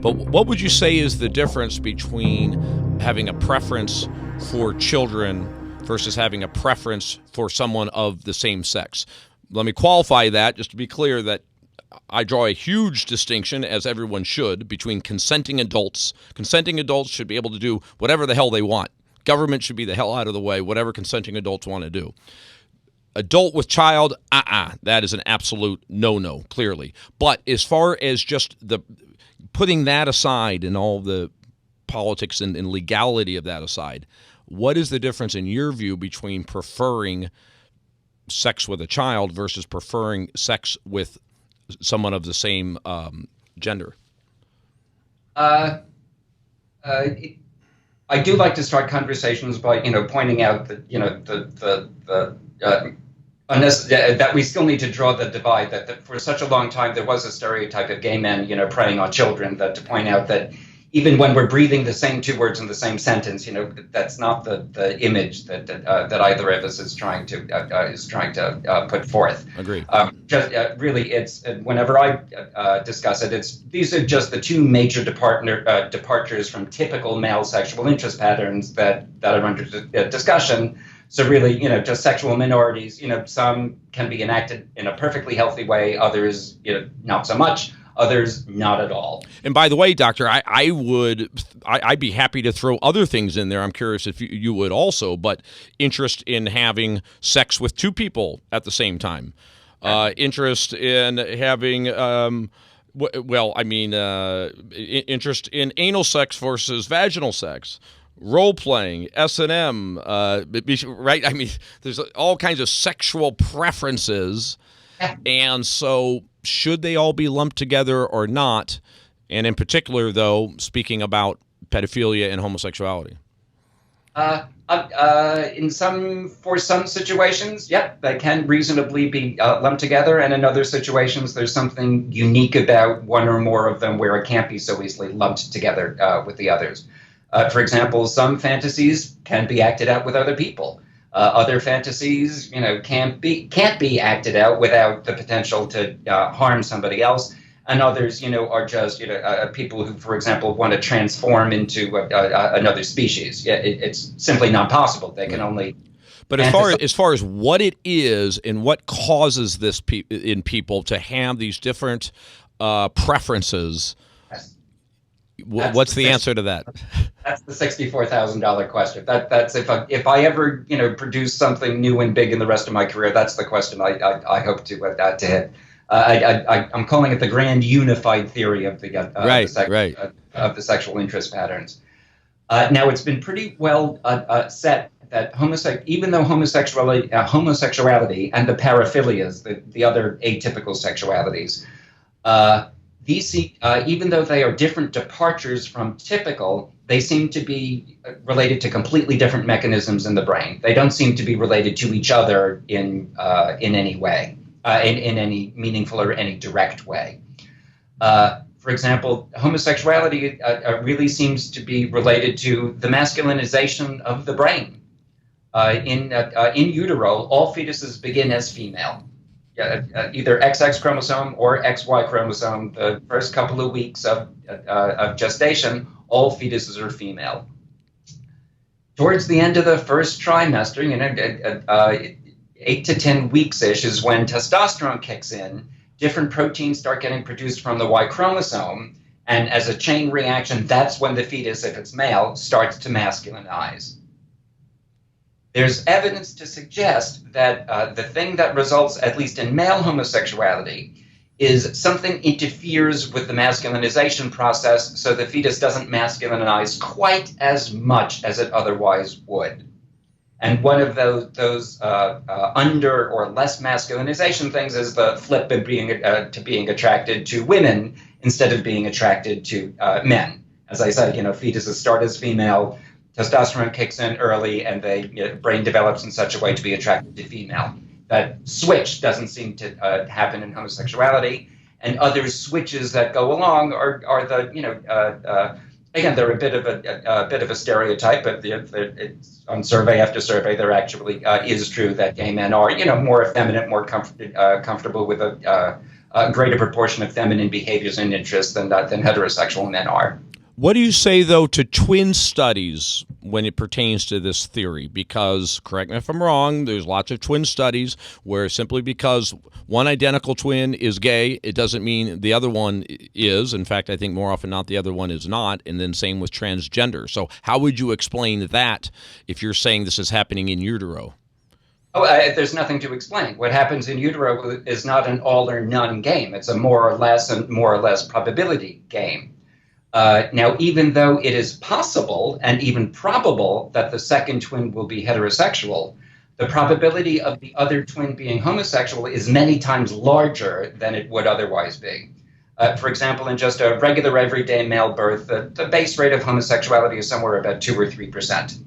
But what would you say is the difference between having a preference for children versus having a preference for someone of the same sex? Let me qualify that just to be clear that I draw a huge distinction, as everyone should, between consenting adults. Consenting adults should be able to do whatever the hell they want. Government should be the hell out of the way, whatever consenting adults want to do. Adult with child, that is an absolute no-no, clearly. But as far as just the putting that aside and all the politics and legality of that aside, what is the difference in your view between preferring sex with a child versus preferring sex with someone of the same gender? I do like to start conversations by, pointing out that, that we still need to draw the divide, that for such a long time there was a stereotype of gay men, preying on children, that to point out that even when we're breathing the same two words in the same sentence, that's not the image that either of us is trying to put forth. Agree. Really, it's whenever I discuss it, these are just the two major departures from typical male sexual interest patterns that are under discussion. So really, just sexual minorities. Some can be enacted in a perfectly healthy way, others, not so much. Others, not at all. And by the way, Doctor, I'd be happy to throw other things in there. I'm curious if you would also, but interest in having sex with two people at the same time, interest in having, interest in anal sex versus vaginal sex, role playing, S&M, right? I mean, there's all kinds of sexual preferences, and so should they all be lumped together or not? And in particular, though, speaking about pedophilia and homosexuality. For some situations, they can reasonably be lumped together, and in other situations, there's something unique about one or more of them where it can't be so easily lumped together with the others. For example, some fantasies can be acted out with other people. Other fantasies, can't be acted out without the potential to harm somebody else. And others, are just, people who, for example, want to transform into another species. It's simply not possible. They can only. But as far as what it is and what causes this in people to have these different preferences, what's the answer to that? That's the $64,000 question. That's if I ever produce something new and big in the rest of my career, that's the question I hope to hit. I'm calling it the grand unified theory of the sexual interest patterns. Now it's been pretty well set that even though homosexuality and the paraphilias, the other atypical sexualities, even though they are different departures from typical, they seem to be related to completely different mechanisms in the brain. They don't seem to be related to each other in any way, in any meaningful or any direct way. For example, homosexuality really seems to be related to the masculinization of the brain. In utero, all fetuses begin as female. Either XX chromosome or XY chromosome. The first couple of weeks of gestation, all fetuses are female. Towards the end of the first trimester, 8 to 10 weeks-ish is when testosterone kicks in. Different proteins start getting produced from the Y chromosome, and as a chain reaction, that's when the fetus, if it's male, starts to masculinize. There's evidence to suggest that the thing that results, at least in male homosexuality, is something interferes with the masculinization process, so the fetus doesn't masculinize quite as much as it otherwise would. And one of those under or less masculinization things is the flip of being attracted to women instead of being attracted to men. As I said, fetuses start as female. Testosterone kicks in early, and the brain develops in such a way to be attracted to female. That switch doesn't seem to happen in homosexuality, and other switches that go along are the again, they're a bit of a stereotype, but it's, on survey after survey, there actually is true that gay men are more effeminate, more comfortable with a a greater proportion of feminine behaviors and interests than heterosexual men are. What do you say, though, to twin studies when it pertains to this theory? Because, correct me if I'm wrong, there's lots of twin studies where simply because one identical twin is gay, it doesn't mean the other one is. In fact, I think more often not the other one is not, and then same with transgender. So how would you explain that if you're saying this is happening in utero? There's nothing to explain. What happens in utero is not an all or none game. It's a more or less probability game. Now, even though it is possible and even probable that the second twin will be heterosexual, the probability of the other twin being homosexual is many times larger than it would otherwise be. For example, in just a regular everyday male birth, the base rate of homosexuality is somewhere about 2 or 3%.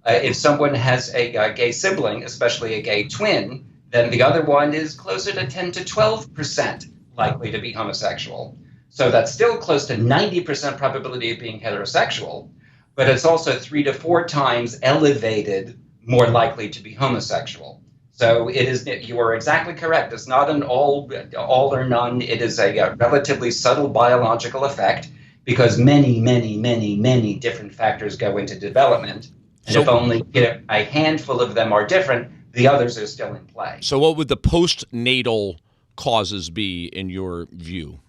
If someone has a gay sibling, especially a gay twin, then the other one is closer to 10 to 12% likely to be homosexual. So that's still close to 90% probability of being heterosexual, but it's also 3 to 4 times elevated, more likely to be homosexual. So it is. You are exactly correct. It's not an all or none. It is a relatively subtle biological effect because many different factors go into development. And if only a handful of them are different, the others are still in play. So what would the postnatal causes be in your view?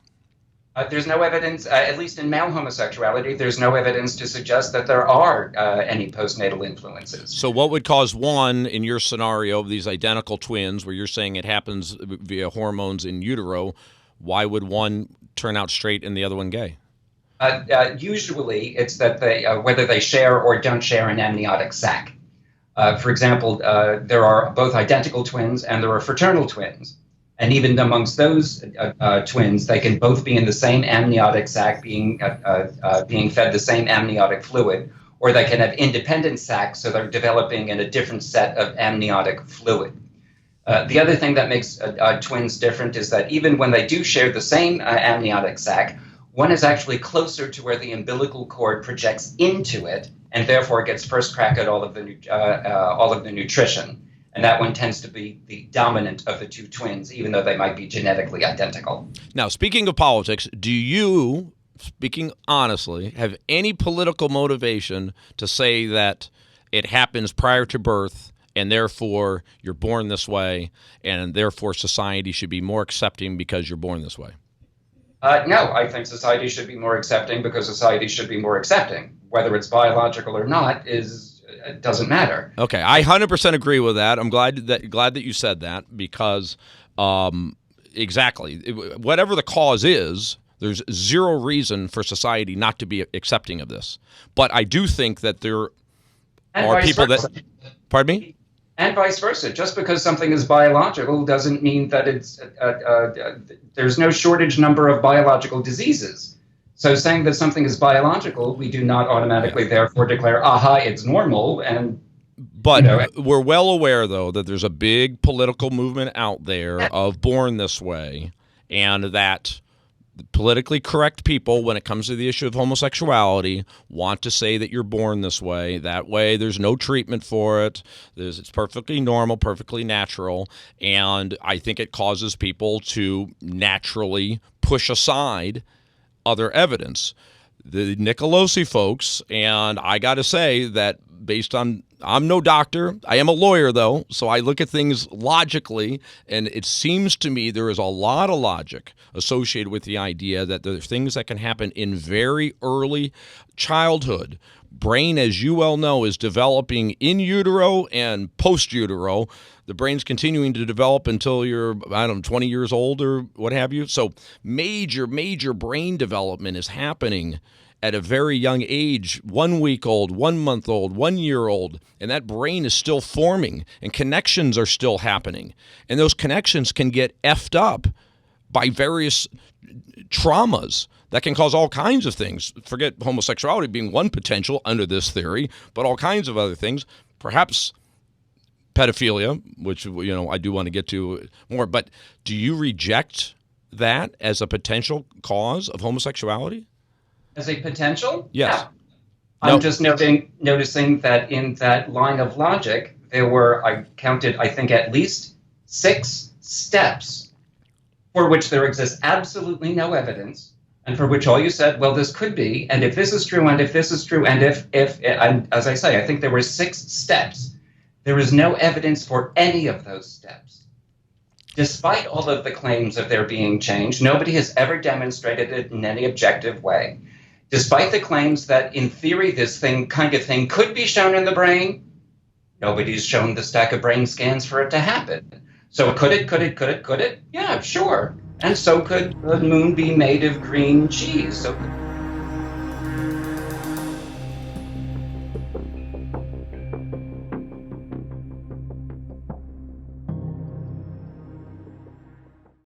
There's no evidence, at least in male homosexuality, there's no evidence to suggest that there are any postnatal influences. So what would cause one, in your scenario, of these identical twins, where you're saying it happens via hormones in utero, why would one turn out straight and the other one gay? Usually, it's that whether they share or don't share an amniotic sac. For example, there are both identical twins and there are fraternal twins. And even amongst those twins, they can both be in the same amniotic sac, being fed the same amniotic fluid, or they can have independent sacs, so they're developing in a different set of amniotic fluid. The other thing that makes twins different is that even when they do share the same amniotic sac, one is actually closer to where the umbilical cord projects into it, and therefore gets first crack at all of the nutrition. And that one tends to be the dominant of the two twins, even though they might be genetically identical. Now, speaking of politics, do you, speaking honestly, have any political motivation to say that it happens prior to birth and therefore you're born this way and therefore society should be more accepting because you're born this way? No, I think society should be more accepting because society should be more accepting. Whether it's biological or not it doesn't matter. Okay, I 100% agree with that. I'm glad that you said that because exactly, whatever the cause is, there's zero reason for society not to be accepting of this. But I do think that there are people that, pardon me? And vice versa. Just because something is biological doesn't mean that it's there's no shortage number of biological diseases. So saying that something is biological, we do not automatically therefore declare, aha, it's normal. But we're well aware, though, that there's a big political movement out there of born this way, and that politically correct people, when it comes to the issue of homosexuality, want to say that you're born this way. That way, there's no treatment for it. It's perfectly normal, perfectly natural, and I think it causes people to naturally push aside other evidence. The Nicolosi folks, and I got to say that based on, I'm no doctor, I am a lawyer though, so I look at things logically, and it seems to me there is a lot of logic associated with the idea that there are things that can happen in very early childhood. Brain, as you well know, is developing in utero and post utero. The brain's continuing to develop until you're, 20 years old or what have you. So major brain development is happening at a very young age, 1 week old, 1 month old, 1 year old, and that brain is still forming and connections are still happening. And those connections can get effed up by various traumas that can cause all kinds of things. Forget homosexuality being one potential under this theory, but all kinds of other things, perhaps pedophilia, which I do want to get to more. But do you reject that as a potential cause of homosexuality? As a potential? Yes. Yeah. I'm just noticing that in that line of logic, there were, I counted, I think, at least 6 steps for which there exists absolutely no evidence, and for which all you said, well, this could be, and if this is true, and if this is true, and and as I say, I think there were 6 steps. There is no evidence for any of those steps. Despite all of the claims of their being changed, nobody has ever demonstrated it in any objective way. Despite the claims that, in theory, this kind of thing could be shown in the brain, nobody's shown the stack of brain scans for it to happen. So could it? Yeah, sure. And so could the moon be made of green cheese. So